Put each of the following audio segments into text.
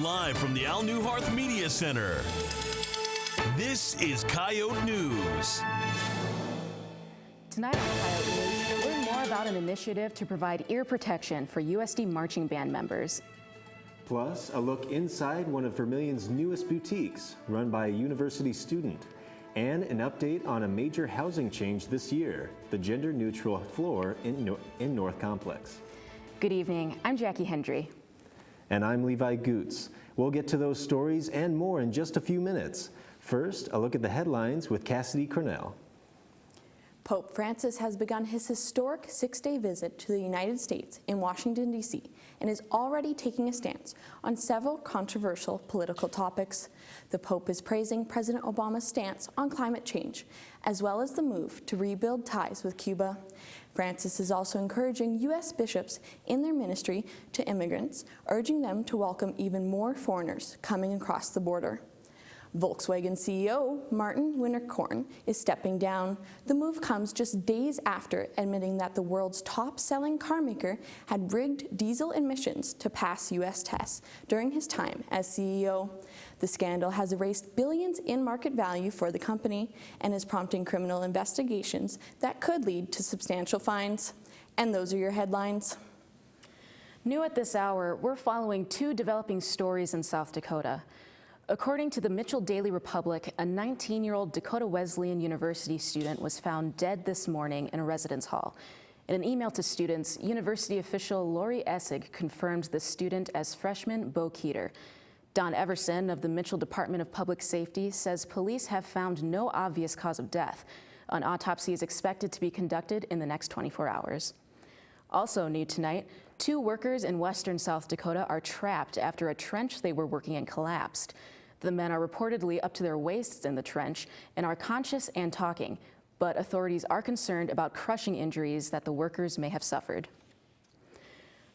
Live from the Al Newharth Media Center, this is Coyote News. Tonight on Coyote News, learn more about an initiative to provide ear protection for USD marching band members. Plus, a look inside one of Vermilion's newest boutiques, run by a university student. And an update on a major housing change this year, the gender-neutral floor in North Complex. Good evening, I'm Jackie Hendry. And I'm Levi Goots. We'll get to those stories and more in just a few minutes. First, a look at the headlines with Cassidy Cornell. Pope Francis has begun his historic 6-day visit to the United States in Washington, D.C., and is already taking a stance on several controversial political topics. The Pope is praising President Obama's stance on climate change, as well as the move to rebuild ties with Cuba. Francis is also encouraging U.S. bishops in their ministry to immigrants, urging them to welcome even more foreigners coming across the border. Volkswagen CEO Martin Winterkorn is stepping down. The move comes just days after admitting that the world's top-selling carmaker had rigged diesel emissions to pass U.S. tests during his time as CEO. The scandal has erased billions in market value for the company and is prompting criminal investigations that could lead to substantial fines. And those are your headlines. New at this hour, we're following two developing stories in South Dakota. According to the Mitchell Daily Republic, a 19-year-old Dakota Wesleyan University student was found dead this morning in a residence hall. In an email to students, university official Lori Essig confirmed the student as freshman Bo Keeter. Don Everson of the Mitchell Department of Public Safety says police have found no obvious cause of death. An autopsy is expected to be conducted in the next 24 hours. Also new tonight, two workers in western South Dakota are trapped after a trench they were working in collapsed. The men are reportedly up to their waists in the trench and are conscious and talking, but authorities are concerned about crushing injuries that the workers may have suffered.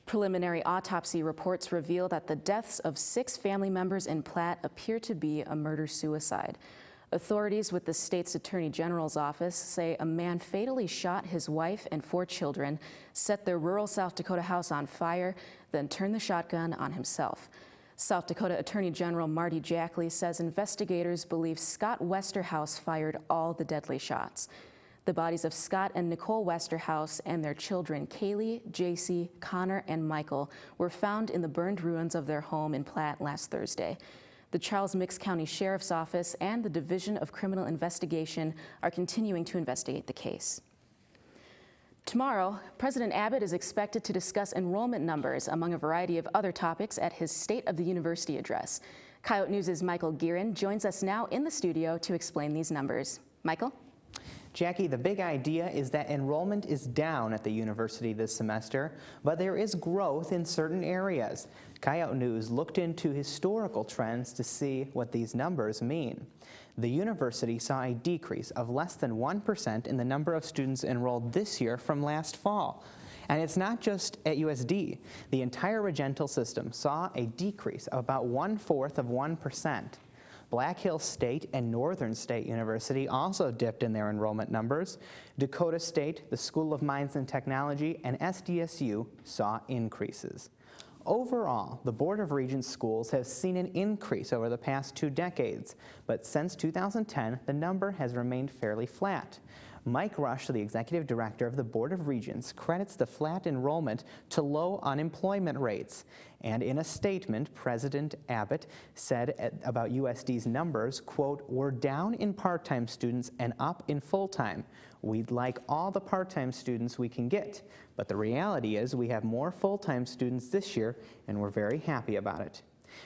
Preliminary autopsy reports reveal that the deaths of 6 family members in Platte appear to be a murder-suicide. Authorities with the state's Attorney General's office say a man fatally shot his wife and 4 children, set their rural South Dakota house on fire, then turned the shotgun on himself. South Dakota Attorney General Marty Jackley says investigators believe Scott Westerhouse fired all the deadly shots. The bodies of Scott and Nicole Westerhouse and their children Kaylee, JC, Connor, and Michael were found in the burned ruins of their home in Platte last Thursday. The Charles Mix County Sheriff's Office and the Division of Criminal Investigation are continuing to investigate the case. Tomorrow, President Abbott is expected to discuss enrollment numbers among a variety of other topics at his State of the University address. Coyote News' Michael Gearin joins us now in the studio to explain these numbers. Michael? Jackie, the big idea is that enrollment is down at the university this semester, but there is growth in certain areas. Coyote News looked into historical trends to see what these numbers mean. The university saw a decrease of less than 1% in the number of students enrolled this year from last fall. And it's not just at USD. The entire regental system saw a decrease of about 1/4%. Black Hills State and Northern State University also dipped in their enrollment numbers. Dakota State, the School of Mines and Technology, and SDSU saw increases. Overall, the Board of Regents schools have seen an increase over the past 2 decades, but since 2010, the number has remained fairly flat. Mike Rush, the executive director of the Board of Regents, credits the flat enrollment to low unemployment rates. And in a statement, President Abbott said about USD's numbers, quote, "We're down in part-time students and up in full-time. We'd like all the part-time students we can get, but the reality is we have more full-time students this year, and we're very happy about it."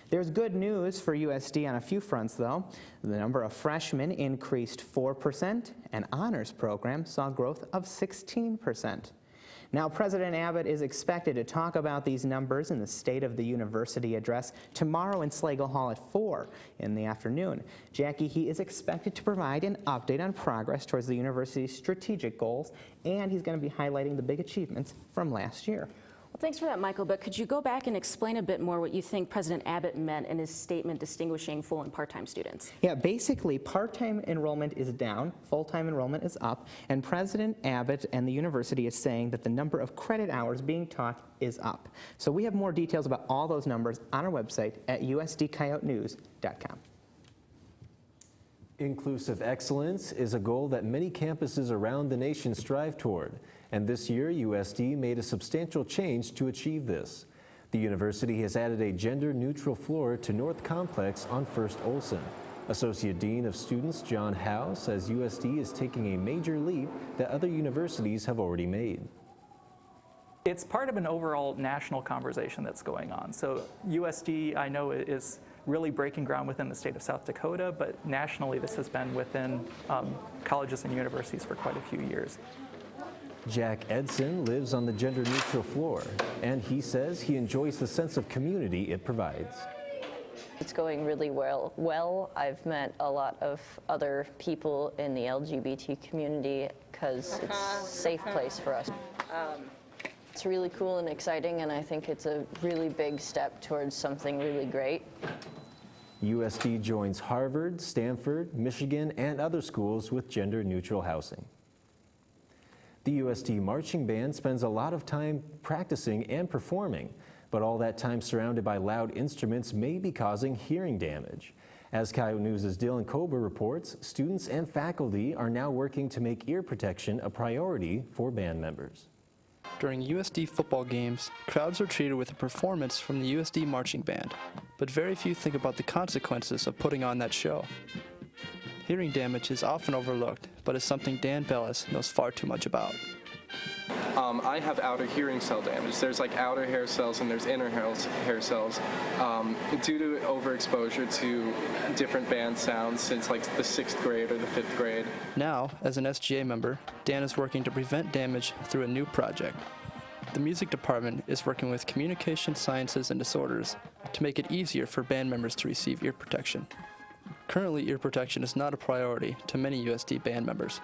There's good news for USD on a few fronts, though. The number of freshmen increased 4%, and honors program saw growth of 16%. Now, President Abbott is expected to talk about these numbers in the State of the University address tomorrow in Slagle Hall at 4 in the afternoon. Jackie, he is expected to provide an update on progress towards the university's strategic goals, and he's going to be highlighting the big achievements from last year. Well, Thanks for that, Michael, but could you go back and explain a bit more what you think President Abbott meant in his statement distinguishing full and part-time students? Yeah, basically, part-time enrollment is down, full-time enrollment is up, and President Abbott and the university is saying that the number of credit hours being taught is up. So we have more details about all those numbers on our website at usdcoyotenews.com. Inclusive excellence is a goal that many campuses around the nation strive toward, and this year USD made a substantial change to achieve this. The university has added a gender-neutral floor to North Complex on First Olson. Associate Dean of Students John Howe says USD is taking a major leap that other universities have already made. It's part of an overall national conversation that's going on. So USD, I know, is really breaking ground within the state of South Dakota, but nationally this has been within colleges and universities for quite a few years. Jack Edson lives on the gender-neutral floor, and he says he enjoys the sense of community it provides. It's going really well. I've met a lot of other people in the LGBT community because it's a safe place for us. It's really cool and exciting, and I think it's a really big step towards something really great. USD joins Harvard, Stanford, Michigan, and other schools with gender-neutral housing. The USD marching band spends a lot of time practicing and performing, but all that time surrounded by loud instruments may be causing hearing damage. As Coyote News' Dylan Kober reports, students and faculty are now working to make ear protection a priority for band members. During USD football games, crowds are treated with a performance from the USD marching band, but very few think about the consequences of putting on that show. Hearing damage is often overlooked, but is something Dan Bellis knows far too much about. I have outer hearing cell damage. There's like outer hair cells and there's inner hair cells. Due to overexposure to different band sounds since like the 6th grade or the 5th grade. Now, as an SGA member, Dan is working to prevent damage through a new project. The music department is working with Communication Sciences and Disorders to make it easier for band members to receive ear protection. Currently, ear protection is not a priority to many USD band members.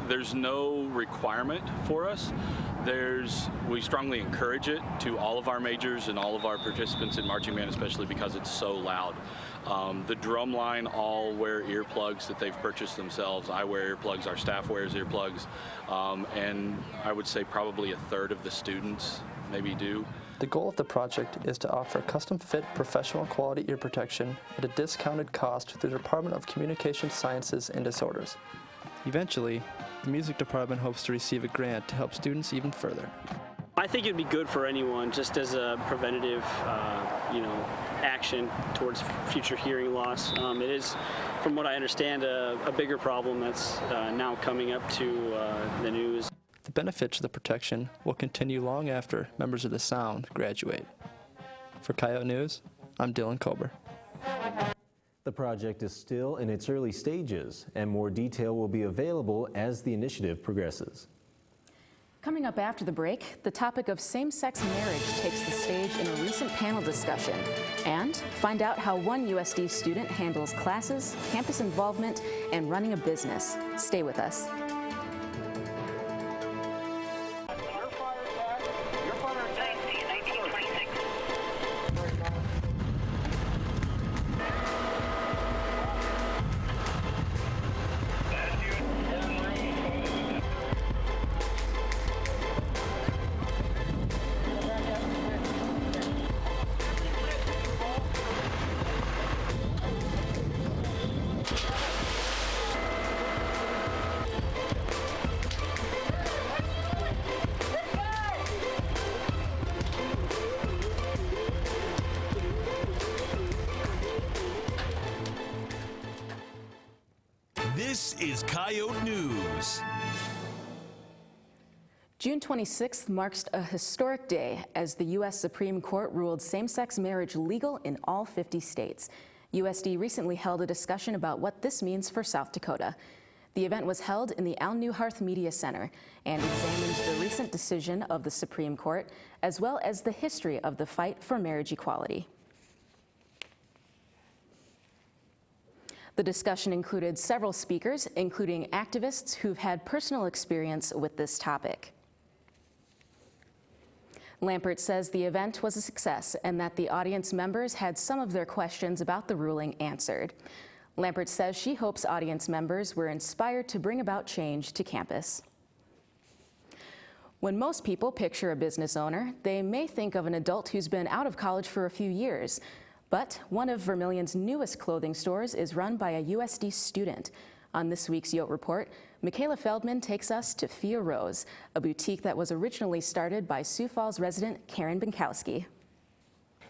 There's no requirement for us. We strongly encourage it to all of our majors and all of our participants in marching band, especially because it's so loud. The drum line all wear earplugs that they've purchased themselves. I wear earplugs, our staff wears earplugs, and I would say probably a third of the students maybe do. The goal of the project is to offer custom-fit professional quality ear protection at a discounted cost through the Department of Communication Sciences and Disorders. Eventually, the music department hopes to receive a grant to help students even further. I think it'd be good for anyone, just as a preventative, action towards future hearing loss. It is, from what I understand, a bigger problem that's now coming up to the news. The benefits of the protection will continue long after members of the Sound graduate. For Coyote News, I'm Dylan Kober. The project is still in its early stages, and more detail will be available as the initiative progresses. Coming up after the break, the topic of same-sex marriage takes the stage in a recent panel discussion. And find out how one USD student handles classes, campus involvement, and running a business. Stay with us. This is Coyote News. June 26th marks a historic day as the U.S. Supreme Court ruled same-sex marriage legal in all 50 states. USD recently held a discussion about what this means for South Dakota. The event was held in the Al Newharth Media Center and examines the recent decision of the Supreme Court, as well as the history of the fight for marriage equality. The discussion included several speakers, including activists who've had personal experience with this topic. Lampert says the event was a success and that the audience members had some of their questions about the ruling answered. Lampert says she hopes audience members were inspired to bring about change to campus. When most people picture a business owner, they may think of an adult who's been out of college for a few years. But one of Vermilion's newest clothing stores is run by a USD student. On this week's Yote Report, Michaela Feldman takes us to Fia Rose, a boutique that was originally started by Sioux Falls resident Karen Binkowski.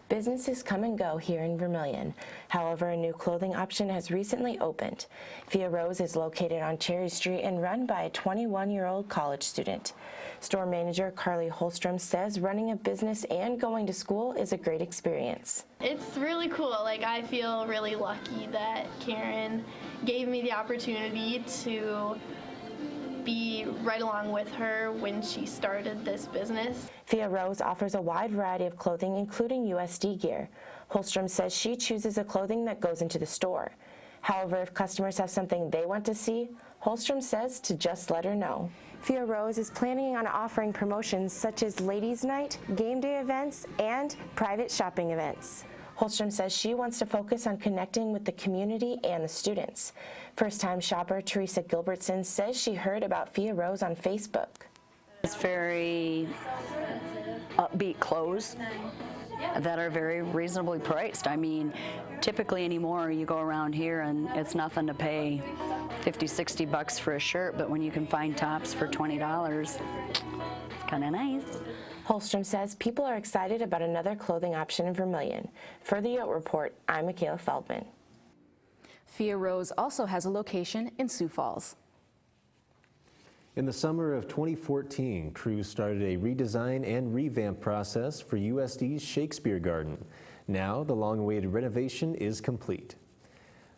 Businesses come and go here in Vermilion. However, a new clothing option has recently opened. Fia Rose is located on Cherry Street and run by a 21-year-old college student. Store manager Carly Holstrom says running a business and going to school is a great experience. It's really cool. Like, I feel really lucky that Karen gave me the opportunity to be right along with her when she started this business. Fia Rose offers a wide variety of clothing, including USD gear. Holstrom says she chooses the clothing that goes into the store. However, if customers have something they want to see, Holstrom says to just let her know. Fia Rose is planning on offering promotions such as ladies' night, game day events, and private shopping events. Holstrom says she wants to focus on connecting with the community and the students. First-time shopper Teresa Gilbertson says she heard about Fia Rose on Facebook. It's very upbeat clothes that are very reasonably priced. I mean, typically anymore you go around here and it's nothing to pay $50-$60 for a shirt, but when you can find tops for $20, it's kind of nice. Holstrom says people are excited about another clothing option in Vermilion. For the Yote Report, I'm Michaela Feldman. Fia Rose also has a location in Sioux Falls. In the summer of 2014, crews started a redesign and revamp process for USD's Shakespeare Garden. Now, the long-awaited renovation is complete.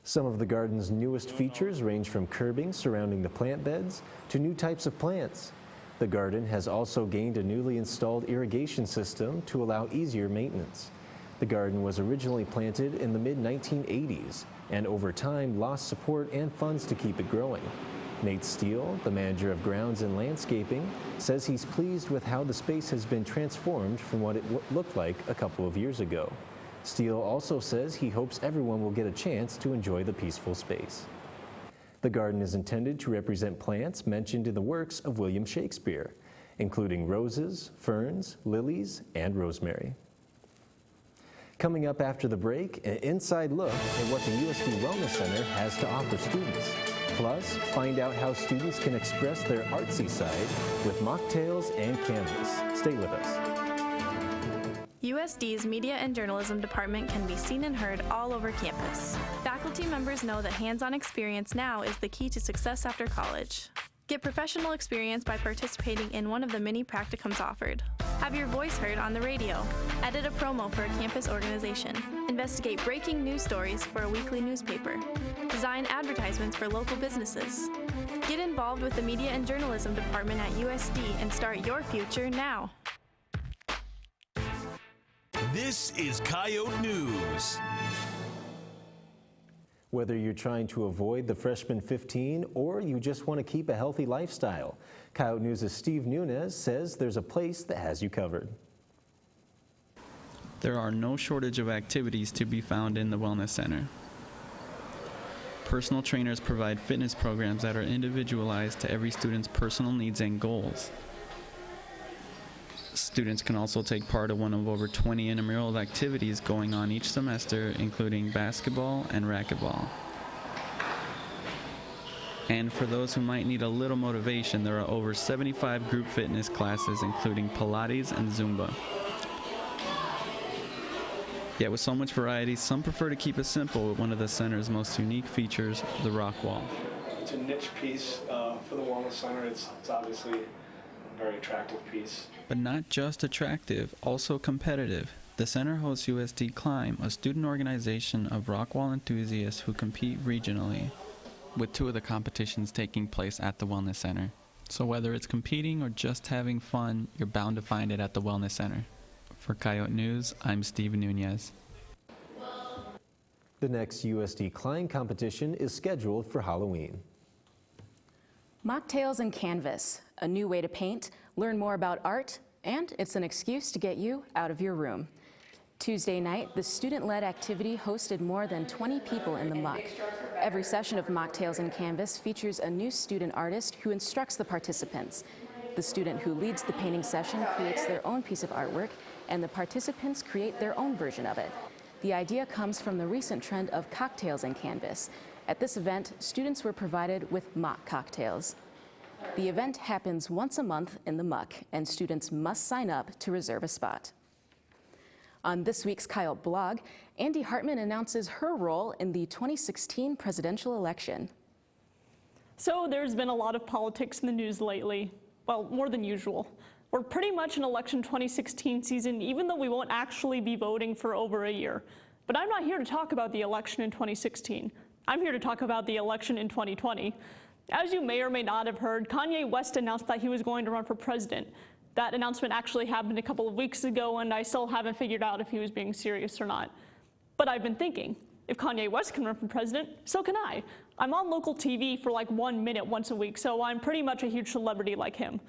Some of the garden's newest features range from curbing surrounding the plant beds to new types of plants. The garden has also gained a newly installed irrigation system to allow easier maintenance. The garden was originally planted in the mid-1980s and over time lost support and funds to keep it growing. Nate Steele, the manager of grounds and landscaping, says he's pleased with how the space has been transformed from what it looked like a couple of years ago. Steele also says he hopes everyone will get a chance to enjoy the peaceful space. The garden is intended to represent plants mentioned in the works of William Shakespeare, including roses, ferns, lilies, and rosemary. Coming up after the break, an inside look at what the USD Wellness Center has to offer students. Plus, find out how students can express their artsy side with mocktails and canvas. Stay with us. USD's Media and Journalism Department can be seen and heard all over campus. Faculty members know that hands-on experience now is the key to success after college. Get professional experience by participating in one of the many practicums offered. Have your voice heard on the radio. Edit a promo for a campus organization. Investigate breaking news stories for a weekly newspaper. Design advertisements for local businesses. Get involved with the Media and Journalism Department at USD and start your future now. This is Coyote News. Whether you're trying to avoid the freshman 15 or you just want to keep a healthy lifestyle, Coyote News' Steve Nunez says there's a place that has you covered. There are no shortage of activities to be found in the Wellness Center. Personal trainers provide fitness programs that are individualized to every student's personal needs and goals. Students can also take part in one of over 20 intramural activities going on each semester, including basketball and racquetball. And for those who might need a little motivation, there are over 75 group fitness classes, including Pilates and Zumba. Yet with so much variety, some prefer to keep it simple with one of the center's most unique features, the rock wall. It's a niche piece for the Wellness Center. It's obviously a very attractive piece. But not just attractive, also competitive. The center hosts USD Climb, a student organization of rock wall enthusiasts who compete regionally, with two of the competitions taking place at the Wellness Center. So whether it's competing or just having fun, you're bound to find it at the Wellness Center. For Coyote News, I'm Steve Nunez. The next USD Climb competition is scheduled for Halloween. Mocktails and canvas, a new way to paint, learn more about art, And it's an excuse to get you out of your room. Tuesday night, the student-led activity hosted more than 20 people in the muck. Every session of Mocktails in Canvas features a new student artist who instructs the participants. The student who leads the painting session creates their own piece of artwork, and the participants create their own version of it. The idea comes from the recent trend of cocktails in Canvas. At this event, students were provided with mock cocktails. The event happens once a month in the muck, and students must sign up to reserve a spot. On this week's Coyote blog, Andy Hartman announces her role in the 2016 presidential election. So there's been a lot of politics in the news lately. Well, more than usual. We're pretty much in election 2016 season, even though we won't actually be voting for over a year. But I'm not here to talk about the election in 2016. I'm here to talk about the election in 2020. As you may or may not have heard, Kanye West announced that he was going to run for president. That announcement actually happened a couple of weeks ago, and I still haven't figured out if he was being serious or not. But I've been thinking, if Kanye West can run for president, so can I. I'm on local TV for like 1 minute once a week, so I'm pretty much a huge celebrity like him.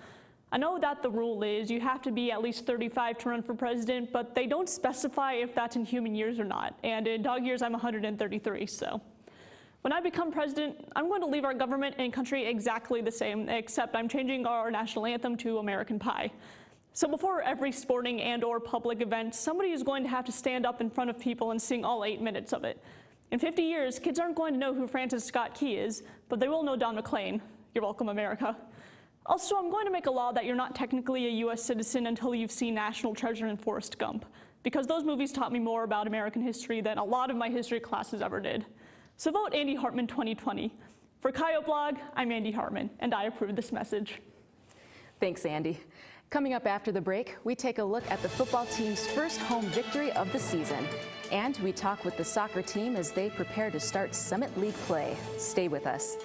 I know that the rule is you have to be at least 35 to run for president, but they don't specify if that's in human years or not. And in dog years, I'm 133, so. When I become president, I'm going to leave our government and country exactly the same, except I'm changing our national anthem to American Pie. So before every sporting and/or public event, somebody is going to have to stand up in front of people and sing all 8 minutes of it. In 50 years, kids aren't going to know who Francis Scott Key is, but they will know Don McLean. You're welcome, America. Also, I'm going to make a law that you're not technically a US citizen until you've seen National Treasure and Forrest Gump, because those movies taught me more about American history than a lot of my history classes ever did. So vote Andy Hartman 2020. For Coyote Blog, I'm Andy Hartman, and I approve this message. Thanks, Andy. Coming up after the break, we take a look at the football team's first home victory of the season. And we talk with the soccer team as they prepare to start Summit League play. Stay with us.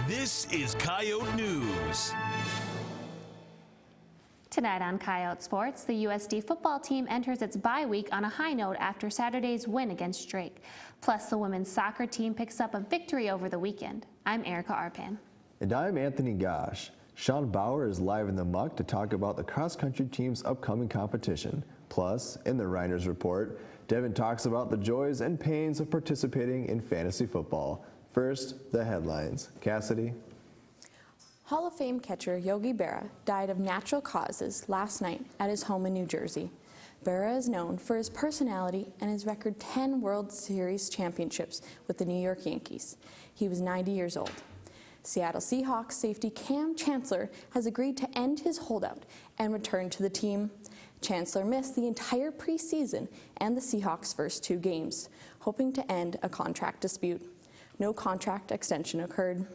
This is Coyote News. Tonight on Coyote Sports, the USD football team enters its bye week on a high note after Saturday's win against Drake. Plus, the women's soccer team picks up a victory over the weekend. I'm Erica Arpan. And I'm Anthony Gosh. Sean Bauer is live in the muck to talk about the cross-country team's upcoming competition. Plus, in the Reiners Report, Devin talks about the joys and pains of participating in fantasy football. First, the headlines. Cassidy? Hall of Fame catcher Yogi Berra died of natural causes last night at his home in New Jersey. Berra is known for his personality and his record 10 World Series championships with the New York Yankees. He was 90 years old. Seattle Seahawks safety Cam Chancellor has agreed to end his holdout and return to the team. Chancellor missed the entire preseason and the Seahawks' first 2 games, hoping to end a contract dispute. No contract extension occurred.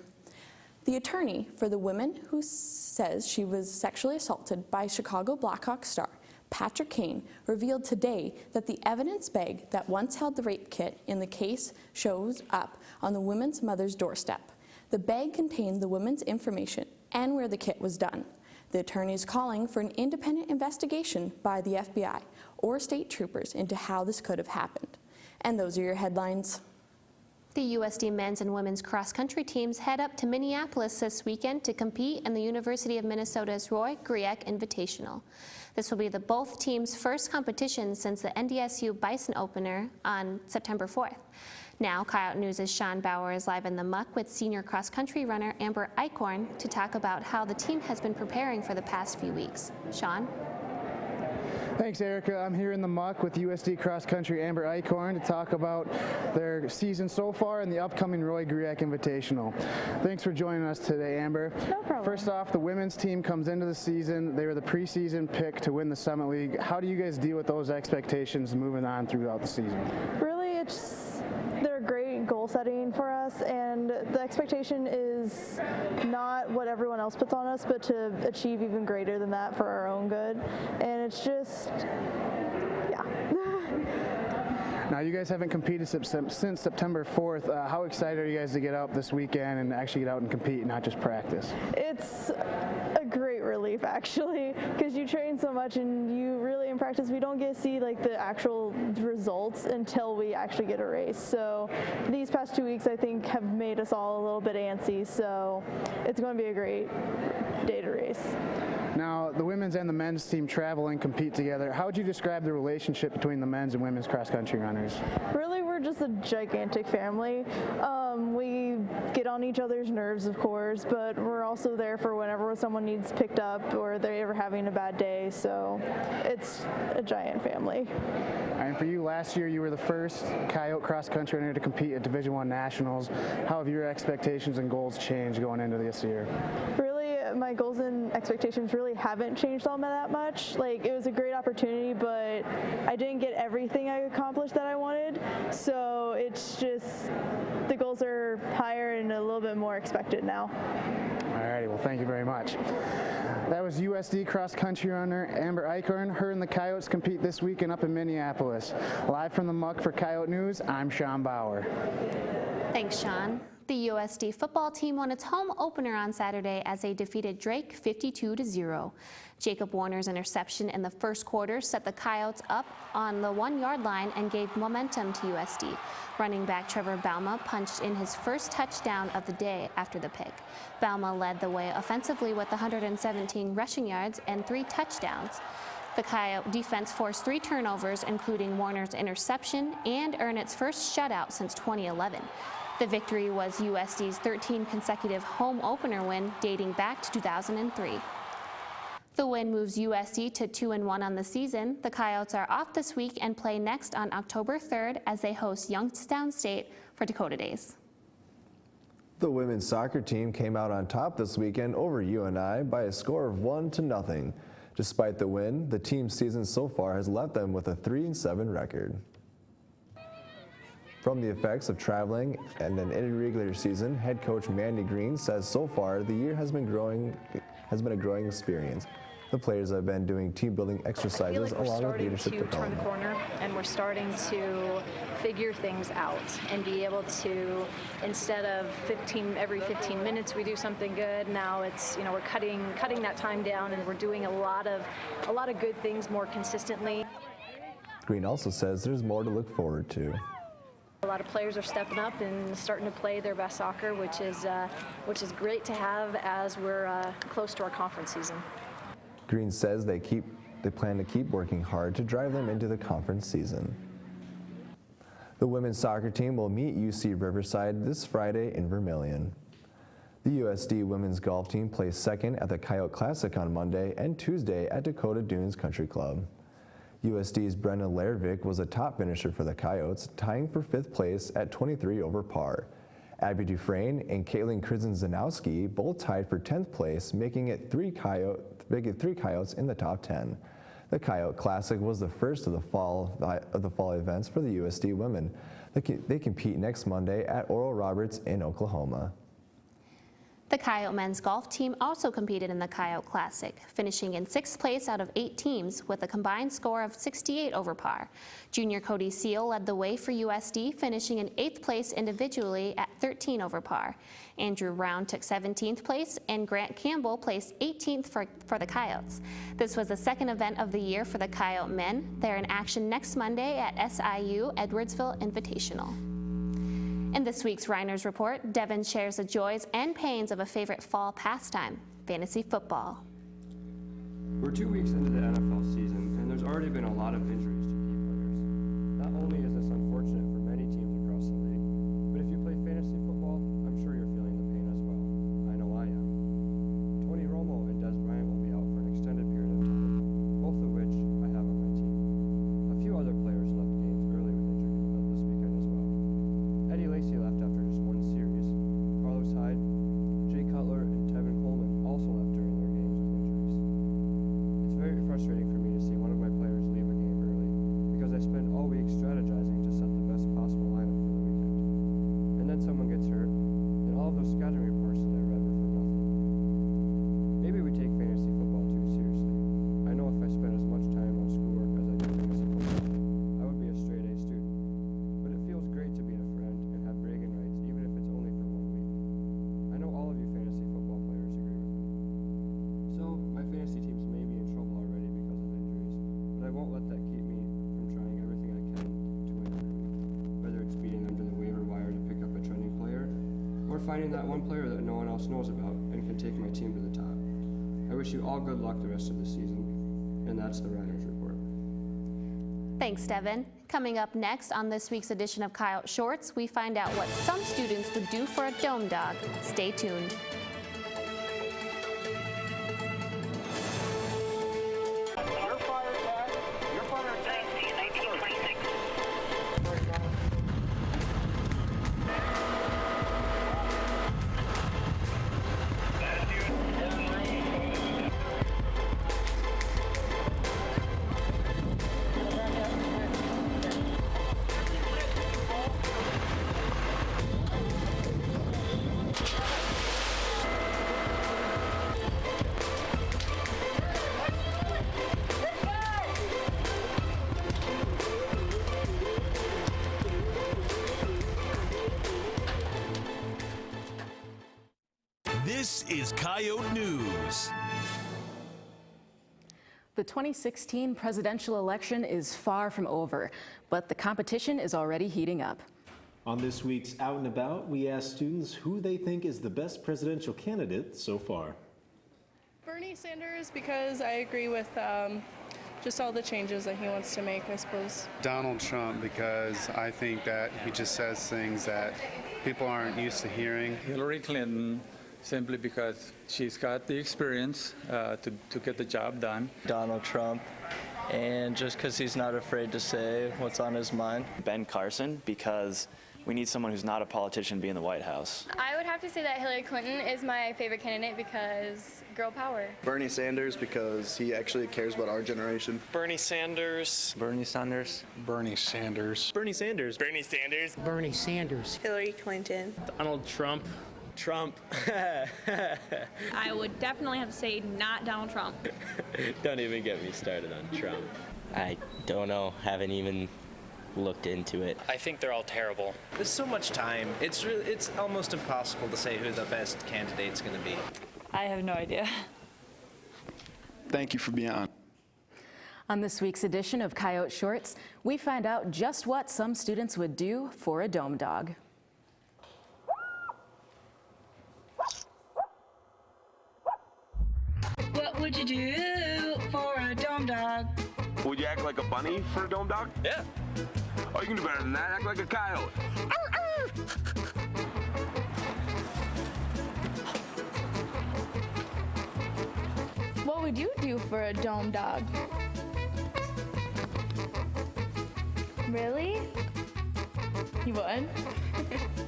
The attorney for the woman who says she was sexually assaulted by Chicago Blackhawks star Patrick Kane revealed today that the evidence bag that once held the rape kit in the case shows up on the woman's mother's doorstep. The bag contained the woman's information and where the kit was done. The attorney is calling for an independent investigation by the FBI or state troopers into how this could have happened. And those are your headlines. The USD men's and women's cross-country teams head up to Minneapolis this weekend to compete in the University of Minnesota's Roy Griek Invitational. This will be the both teams' first competition since the NDSU Bison opener on September 4th. Now, Coyote News' Sean Bauer is live in the muck with senior cross-country runner Amber Eichhorn to talk about how the team has been preparing for the past few weeks. Sean? Thanks, Erica. I'm here in the muck with USD Cross Country Amber Eichhorn to talk about their season so far and the upcoming Roy Griek Invitational. Thanks for joining us today, Amber. No problem. First off, the women's team comes into the season. They were the preseason pick to win the Summit League. How do you guys deal with those expectations moving on throughout the season? Really, they're great goal setting for us, and the expectation is not what everyone else puts on us, but to achieve even greater than that for our own good. And it's just, yeah. Now, you guys haven't competed since September 4th. How excited are you guys to get out this weekend and actually get out and compete, not just practice? It's a great relief, actually, because you train so much and you really, in practice, we don't get to see like the actual results until we actually get a race. So these past 2 weeks, I think, have made us all a little bit antsy. So it's going to be a great day to race. Now, the women's and the men's team travel and compete together. How would you describe the relationship between the men's and women's cross-country runners? Really, we're just a gigantic family. We get on each other's nerves, of course, but we're also there for whenever someone needs picked up or they're ever having a bad day, so it's a giant family. And for you, last year you were the first Coyote cross-country runner to compete at Division I Nationals. How have your expectations and goals changed going into this year? Really, my goals and expectations really haven't changed all that much. Like, it was a great opportunity, but I didn't get everything I accomplished that I wanted. So it's just, the goals are higher and a little bit more expected now. Alrighty, well, thank you very much. That was USD cross-country runner Amber Eichhorn. Her and the Coyotes compete this weekend up in Minneapolis. Live from the muck for Coyote News, I'm Sean Bauer. Thanks, Sean. The USD football team won its home opener on Saturday as they defeated Drake 52-0. Jacob Warner's interception in the first quarter set the Coyotes up on the 1-yard line and gave momentum to USD. Running back Trevor Bauma punched in his first touchdown of the day after the pick. Bauma led the way offensively with 117 rushing yards and 3 touchdowns. The Coyote defense forced 3 turnovers, including Warner's interception, and earned its first shutout since 2011. The victory was USD's 13th consecutive home opener win dating back to 2003. The win moves USD to 2-1 on the season. The Coyotes are off this week and play next on October 3rd as they host Youngstown State for Dakota Days. The women's soccer team came out on top this weekend over UNI by a score of 1-0. Despite the win, the team's season so far has left them with a 3-7 record. From the effects of traveling and an irregular season, head coach Mandy Green says so far the year has been a growing experience. The players have been doing team-building exercises along with leadership development. Turn the corner, and we're starting to figure things out and be able to, instead of every 15 minutes we do something good. Now it's, we're cutting that time down, and we're doing a lot of good things more consistently. Green also says there's more to look forward to. A lot of players are stepping up and starting to play their best soccer, which is great to have as we're close to our conference season. Green says they plan to keep working hard to drive them into the conference season. The women's soccer team will meet UC Riverside this Friday in Vermilion. The USD women's golf team plays second at the Coyote Classic on Monday and Tuesday at Dakota Dunes Country Club. USD's Brenda Lervik was a top finisher for the Coyotes, tying for 5th place at 23 over par. Abby Dufresne and Caitlin Krzyzanowski both tied for 10th place, making it 3 Coyotes in the top 10. The Coyote Classic was the first of the fall events for the USD women. They compete next Monday at Oral Roberts in Oklahoma. The Coyote men's golf team also competed in the Coyote Classic, finishing in 6th place out of 8 teams with a combined score of 68 over par. Junior Cody Seal led the way for USD, finishing in 8th place individually at 13 over par. Andrew Brown took 17th place, and Grant Campbell placed 18th for the Coyotes. This was the second event of the year for the Coyote men. They're in action next Monday at SIU Edwardsville Invitational. In this week's Reiner's Report, Devin shares the joys and pains of a favorite fall pastime, fantasy football. We're 2 weeks into the NFL season, and there's already been a lot of injuries to key players. Not only is this unfortunate for many teams across the league, but if you play fantasy football, I'm sure you're feeling the pain as well. I know I am. Tony Romo and Des Bryant will be out for an extended period of time, both of which I have on my team. finding that one player that no one else knows about and can take my team to the top. I wish you all good luck the rest of the season, and that's the Writers Report. Thanks, Devin. Coming up next on this week's edition of Coyote Shorts, we find out what some students would do for a dome dog. Stay tuned. This is Coyote News. The 2016 presidential election is far from over, but the competition is already heating up. On this week's Out and About, we asked students who they think is the best presidential candidate so far. Bernie Sanders, because I agree with just all the changes that he wants to make, I suppose. Donald Trump, because I think that he just says things that people aren't used to hearing. Hillary Clinton, simply because she's got the experience to get the job done. Donald Trump, and just because he's not afraid to say what's on his mind. Ben Carson, because we need someone who's not a politician to be in the White House. I would have to say that Hillary Clinton is my favorite candidate because girl power. Bernie Sanders, because he actually cares about our generation. Bernie Sanders. Bernie Sanders. Bernie Sanders. Bernie Sanders. Bernie Sanders. Bernie Sanders. Hillary Clinton. Donald Trump. Trump. I would definitely have to say not Donald Trump. Don't even get me started on Trump. I don't know, haven't even looked into it. I think they're all terrible. There's so much time. It's almost impossible to say who the best candidate's going to be. I have no idea. Thank you for being on. On this week's edition of Coyote Shorts, we find out just what some students would do for a dome dog. What would you do for a dome dog? Would you act like a bunny for a dome dog? Yeah. Oh, you can do better than that. Act like a coyote. What would you do for a dome dog? Really? You would?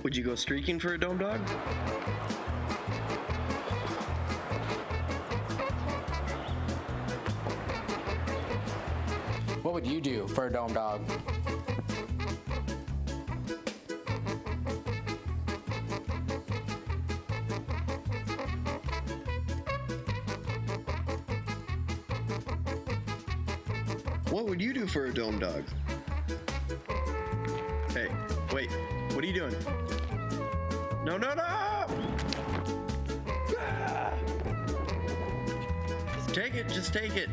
Would you go streaking for a dome dog? What would you do for a dome dog? What would you do for a dome dog? Hey, wait, what are you doing? No, no, no! Ah! Take it, just take it.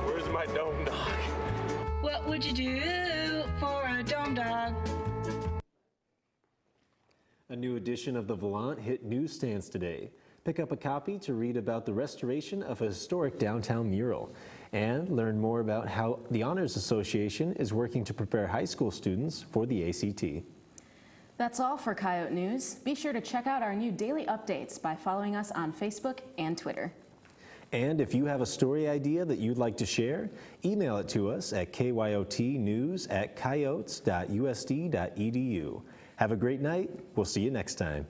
Where's my dome dog? What would you do for a dome dog? A new edition of the Volant hit newsstands today. Pick up a copy to read about the restoration of a historic downtown mural and learn more about how the Honors Association is working to prepare high school students for the ACT. That's all for Coyote News. Be sure to check out our new daily updates by following us on Facebook and Twitter. And if you have a story idea that you'd like to share, email it to us at kyotnews@coyotes.usd.edu. Have a great night. We'll see you next time.